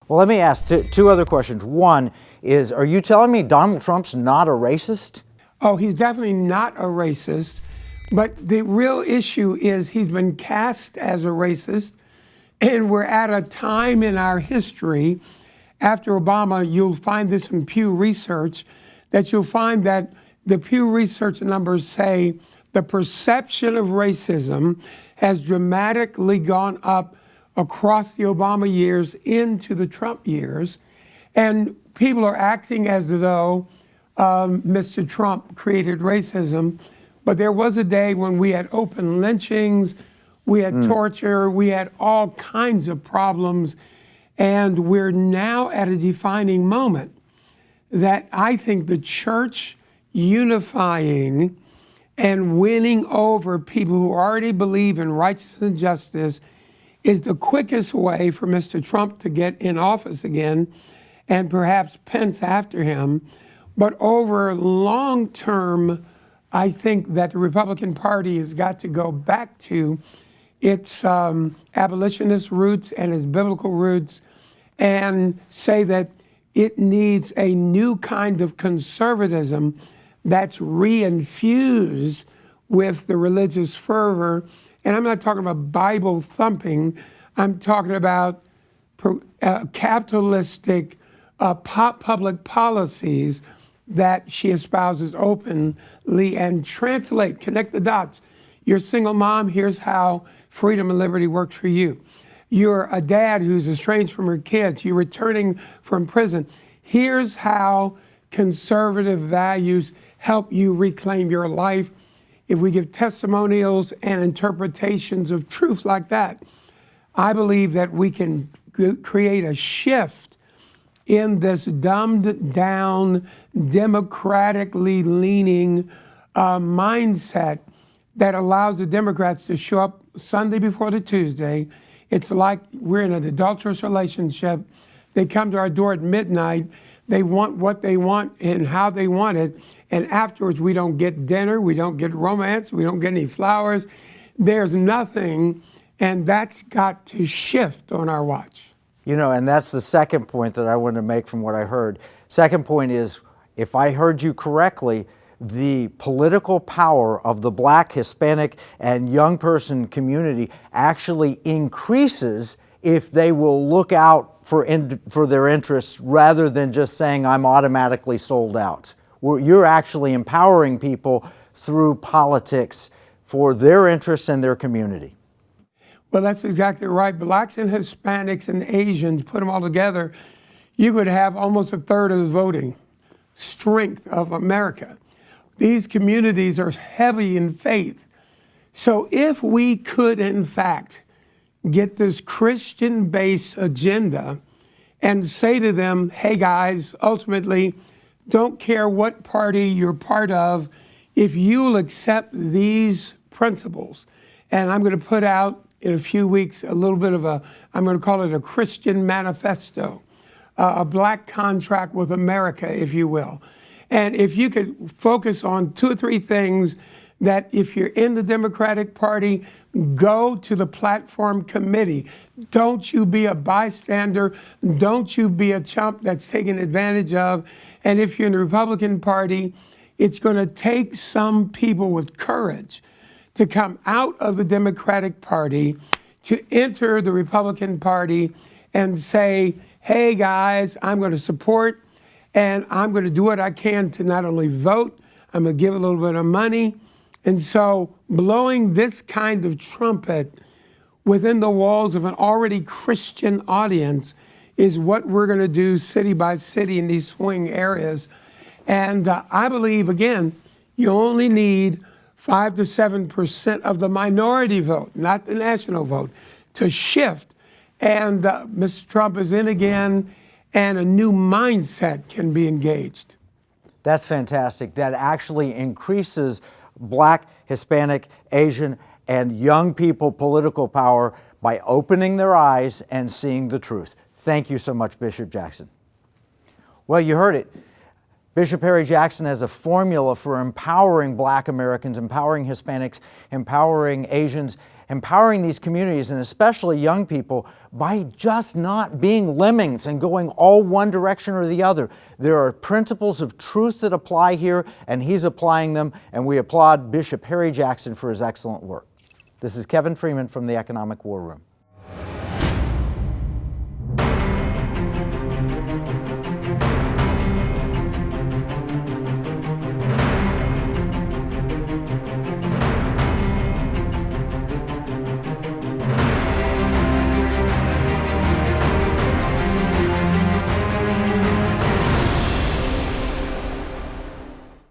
Well, let me ask two other questions. One is, are you telling me Donald Trump's not a racist? Oh, he's definitely not a racist. But the real issue is he's been cast as a racist. And we're at a time in our history, after Obama, you'll find this in Pew Research, that you'll find that the Pew Research numbers say the perception of racism has dramatically gone up across the Obama years into the Trump years. And people are acting as though Mr. Trump created racism. But there was a day when we had open lynchings, we had torture, we had all kinds of problems. And we're now at a defining moment that I think the church unifying and winning over people who already believe in righteousness and justice is the quickest way for Mr. Trump to get in office again, and perhaps Pence after him. But over long term, I think that the Republican Party has got to go back to its abolitionist roots and its biblical roots and say that it needs a new kind of conservatism that's reinfused with the religious fervor. And I'm not talking about Bible thumping. I'm talking about capitalistic public policies that she espouses openly and connect the dots. You're a single mom, here's how freedom and liberty works for you. You're a dad who's estranged from her kids, you're returning from prison. Here's how conservative values help you reclaim your life. If we give testimonials and interpretations of truth like that, I believe that we can create a shift in this dumbed down, democratically leaning mindset that allows the Democrats to show up Sunday before the Tuesday. It's like we're in an adulterous relationship. They come to our door at midnight. They want what they want and how they want it. And afterwards, we don't get dinner. We don't get romance. We don't get any flowers. There's nothing. And that's got to shift on our watch. You know, and that's the second point that I want to make from what I heard. Second point is, if I heard you correctly, the political power of the Black, Hispanic, and young person community actually increases if they will look out for their interests rather than just saying, I'm automatically sold out. You're actually empowering people through politics for their interests and their community. Well, that's exactly right. Blacks and Hispanics and Asians, put them all together, you could have almost a third of the voting strength of America. These communities are heavy in faith. So if we could, in fact, get this Christian-based agenda and say to them, hey guys, ultimately, don't care what party you're part of, if you'll accept these principles. And I'm going to put out in a few weeks a little bit of I'm going to call it a Christian manifesto, a black contract with America, if you will. And if you could focus on 2 or 3 things that if you're in the Democratic Party, go to the platform committee. Don't you be a bystander. Don't you be a chump that's taken advantage of. And if you're in the Republican Party, it's going to take some people with courage to come out of the Democratic Party, to enter the Republican Party and say, hey guys, I'm going to support and I'm going to do what I can to not only vote, I'm going to give a little bit of money. And so blowing this kind of trumpet within the walls of an already Christian audience is what we're going to do city by city in these swing areas. And I believe, again, you only need 5 to 7% of the minority vote, not the national vote, to shift. And Mr. Trump is in again, and a new mindset can be engaged. That's fantastic. That actually increases Black, Hispanic, Asian, and young people political power by opening their eyes and seeing the truth. Thank you so much, Bishop Jackson. Well, you heard it. Bishop Harry Jackson has a formula for empowering Black Americans, empowering Hispanics, empowering Asians, empowering these communities and especially young people by just not being lemmings and going all one direction or the other. There are principles of truth that apply here, and he's applying them, and we applaud Bishop Harry Jackson for his excellent work. This is Kevin Freeman from the Economic War Room.